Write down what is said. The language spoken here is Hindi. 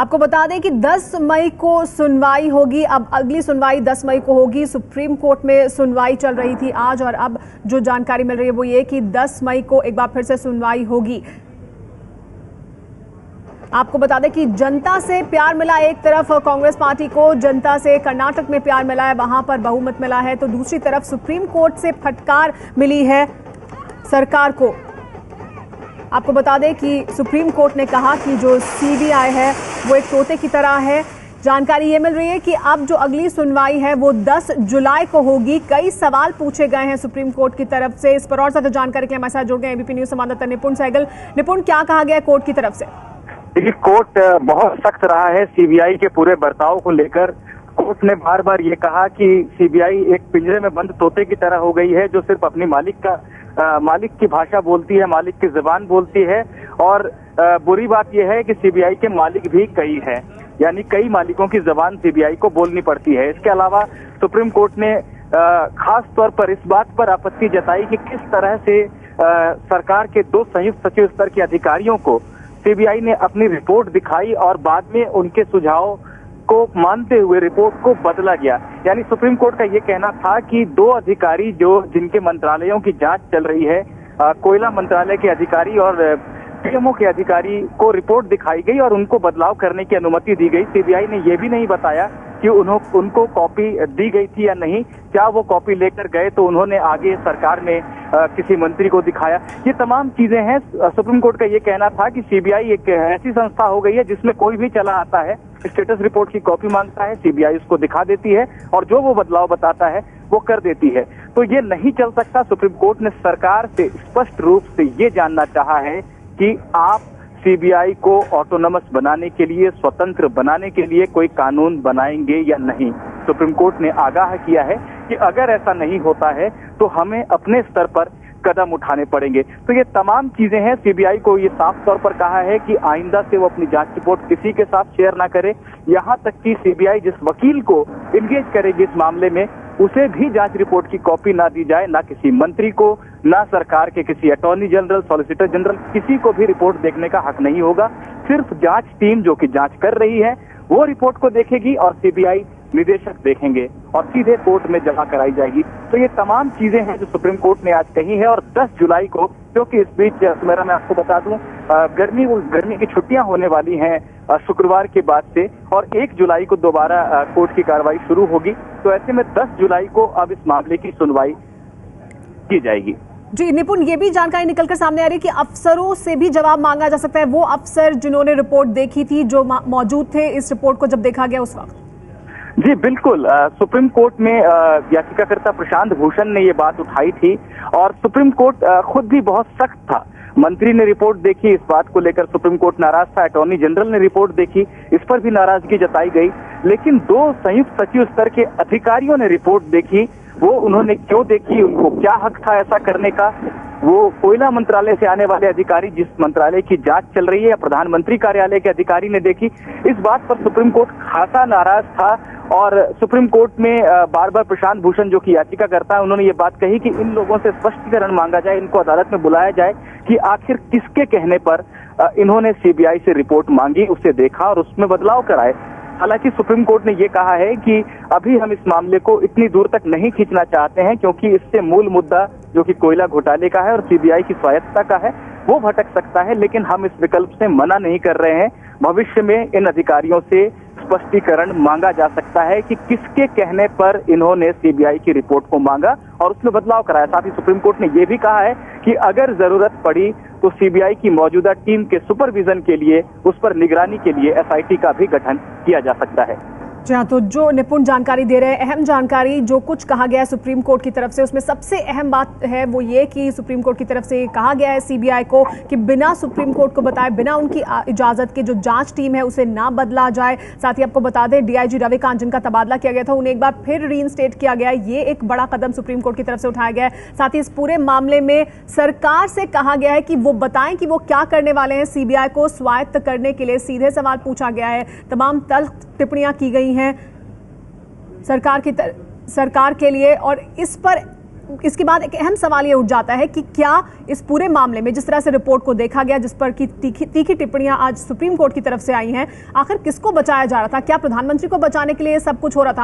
आपको बता दें कि 10 मई को सुनवाई होगी। अब अगली सुनवाई 10 मई को होगी। सुप्रीम कोर्ट में सुनवाई चल रही थी आज, और अब जो जानकारी मिल रही है वो ये कि 10 मई को एक बार फिर से सुनवाई होगी। आपको बता दें कि जनता से प्यार मिला, एक तरफ कांग्रेस पार्टी को जनता से कर्नाटक में प्यार मिला है, वहां पर बहुमत मिला है, तो दूसरी तरफ सुप्रीम कोर्ट से फटकार मिली है सरकार को। आपको बता दें कि सुप्रीम कोर्ट ने कहा कि जो सीबीआई है वो एक तोते की तरह है। जानकारी ये मिल रही है कि अब जो अगली सुनवाई है वो 10 जुलाई को होगी। कई सवाल पूछे गए हैं सुप्रीम कोर्ट की तरफ से। इस पर और ज्यादा जानकारी के लिए हमारे साथ जुड़ गए एबीपी न्यूज संवाददाता निपुण सहगल। निपुण, क्या कहा गया कोर्ट की तरफ से? देखिए, कोर्ट बहुत सख्त रहा है सीबीआई के पूरे बर्ताव को लेकर। कोर्ट ने बार बार ये कहा कि सीबीआई एक पिंजरे में बंद तोते की तरह हो गई है, जो सिर्फ अपनी मालिक की भाषा बोलती है, मालिक की जुबान बोलती है। और बुरी बात यह है कि सीबीआई के मालिक भी कई हैं, यानी कई मालिकों की जुबान सीबीआई को बोलनी पड़ती है। इसके अलावा सुप्रीम कोर्ट ने खास तौर पर इस बात पर आपत्ति जताई कि किस तरह से सरकार के 2 संयुक्त सचिव स्तर के अधिकारियों को सीबीआई ने अपनी रिपोर्ट दिखाई और बाद में उनके सुझाव को मानते हुए रिपोर्ट को बदला गया। यानी सुप्रीम कोर्ट का ये कहना था कि 2 अधिकारी जिनके मंत्रालयों की जांच चल रही है, कोयला मंत्रालय के अधिकारी और पीएमओ के अधिकारी को रिपोर्ट दिखाई गई और उनको बदलाव करने की अनुमति दी गई। सीबीआई ने ये भी नहीं बताया कि उनको कॉपी दी गई थी या नहीं, क्या वो कॉपी लेकर गए तो उन्होंने आगे सरकार में किसी मंत्री को दिखाया। ये तमाम चीजें हैं। सुप्रीम कोर्ट का ये कहना था कि सीबीआई एक ऐसी संस्था हो गई है जिसमें कोई भी चला आता है, स्टेटस रिपोर्ट की कॉपी मांगता है, सीबीआई उसको दिखा देती है और जो वो बदलाव बताता है वो कर देती है। तो ये नहीं चल सकता। सुप्रीम कोर्ट ने सरकार से स्पष्ट रूप से ये जानना चाहा है कि आप सीबीआई को ऑटोनमस बनाने के लिए, स्वतंत्र बनाने के लिए कोई कानून बनाएंगे या नहीं। सुप्रीम कोर्ट ने आगाह किया है कि अगर ऐसा नहीं होता है तो हमें अपने स्तर पर कदम उठाने पड़ेंगे। तो ये तमाम चीजें हैं। सीबीआई को ये साफ तौर पर कहा है कि आइंदा से वो अपनी जांच रिपोर्ट किसी के साथ शेयर ना करे। यहाँ तक कि सीबीआई जिस वकील को इंगेज करेगी इस मामले में, उसे भी जांच रिपोर्ट की कॉपी ना दी जाए, ना किसी मंत्री को, ना सरकार के किसी अटॉर्नी जनरल, सॉलिसिटर जनरल, किसी को भी रिपोर्ट देखने का हक नहीं होगा। सिर्फ जांच टीम जो कि जांच कर रही है वो रिपोर्ट को देखेगी और सीबीआई निदेशक देखेंगे और सीधे कोर्ट में जमा कराई जाएगी। तो ये तमाम चीजें हैं जो सुप्रीम कोर्ट ने आज कही है। और 10 जुलाई को, क्योंकि इस बीच सुमेरा मैं आपको बता दूं, गर्मी की छुट्टियां होने वाली हैं शुक्रवार के बाद से, और 1 जुलाई को दोबारा कोर्ट की कार्रवाई शुरू होगी। तो ऐसे में 10 जुलाई को अब इस मामले की सुनवाई की जाएगी। जी निपुण, ये भी जानकारी निकलकर सामने आ रही है कि अफसरों से भी जवाब मांगा जा सकता है। वो अफसर जिन्होंने रिपोर्ट देखी थी, जो मौजूद थे इस रिपोर्ट को जब देखा गया उस वक्त। जी बिल्कुल, सुप्रीम कोर्ट में याचिकाकर्ता प्रशांत भूषण ने ये बात उठाई थी और सुप्रीम कोर्ट खुद भी बहुत सख्त था। मंत्री ने रिपोर्ट देखी, इस बात को लेकर सुप्रीम कोर्ट नाराज था। अटॉर्नी जनरल ने रिपोर्ट देखी, इस पर भी नाराजगी जताई गई। लेकिन 2 संयुक्त सचिव स्तर के अधिकारियों ने रिपोर्ट देखी। वो उन्होंने क्यों देखी, उनको क्या हक था ऐसा करने का, वो कोयला मंत्रालय से आने वाले अधिकारी, जिस मंत्रालय की जांच चल रही है, या प्रधानमंत्री कार्यालय के अधिकारी ने देखी। इस बात पर सुप्रीम कोर्ट खासा नाराज था और सुप्रीम कोर्ट में बार बार प्रशांत भूषण जो कि याचिका करता है, उन्होंने ये बात कही कि इन लोगों से स्पष्टीकरण मांगा जाए, इनको अदालत में बुलाया जाए कि आखिर किसके कहने पर इन्होंने सीबीआई से रिपोर्ट मांगी, उसे देखा और उसमें बदलाव कराए। हालांकि सुप्रीम कोर्ट ने ये कहा है कि अभी हम इस मामले को इतनी दूर तक नहीं खींचना चाहते हैं, क्योंकि इससे मूल मुद्दा जो कि कोयला घोटाले का है और सीबीआई की स्वायत्तता का है वो भटक सकता है। लेकिन हम इस विकल्प से मना नहीं कर रहे हैं। भविष्य में इन अधिकारियों से स्पष्टीकरण मांगा जा सकता है कि किसके कहने पर इन्होंने सीबीआई की रिपोर्ट को मांगा और उसमें बदलाव कराया। साथ ही सुप्रीम कोर्ट ने यह भी कहा है कि अगर जरूरत पड़ी तो सीबीआई की मौजूदा टीम के सुपरविजन के लिए, उस पर निगरानी के लिए एसआईटी का भी गठन किया जा सकता है। जी हाँ, तो जो निपुण जानकारी दे रहे हैं, अहम जानकारी जो कुछ कहा गया है सुप्रीम कोर्ट की तरफ से, उसमें सबसे अहम बात है वो ये कि सुप्रीम कोर्ट की तरफ से कहा गया है सीबीआई को कि बिना सुप्रीम कोर्ट को बताए, बिना उनकी इजाजत के जो जांच टीम है उसे ना बदला जाए। साथ ही आपको बता दें, डीआईजी रविकांत जिनका तबादला किया गया था, उन्हें एक बार फिर रीइंस्टेट किया गया है। ये एक बड़ा कदम सुप्रीम कोर्ट की तरफ से उठाया गया है। साथ ही इस पूरे मामले में सरकार से कहा गया है कि वो बताएं कि वो क्या करने वाले हैं। सीबीआई को स्वायत्त करने के लिए सीधे सवाल पूछा गया है। तमाम तल्ख टिप्पणियां की गई हैं सरकार के लिए, और इस पर इसके बाद एक अहम सवाल ये उठ जाता है कि क्या इस पूरे मामले में जिस तरह से रिपोर्ट को देखा गया, जिस पर की तीखी टिप्पणियां आज सुप्रीम कोर्ट की तरफ से आई हैं, आखिर किसको बचाया जा रहा था? क्या प्रधानमंत्री को बचाने के लिए सब कुछ हो रहा था?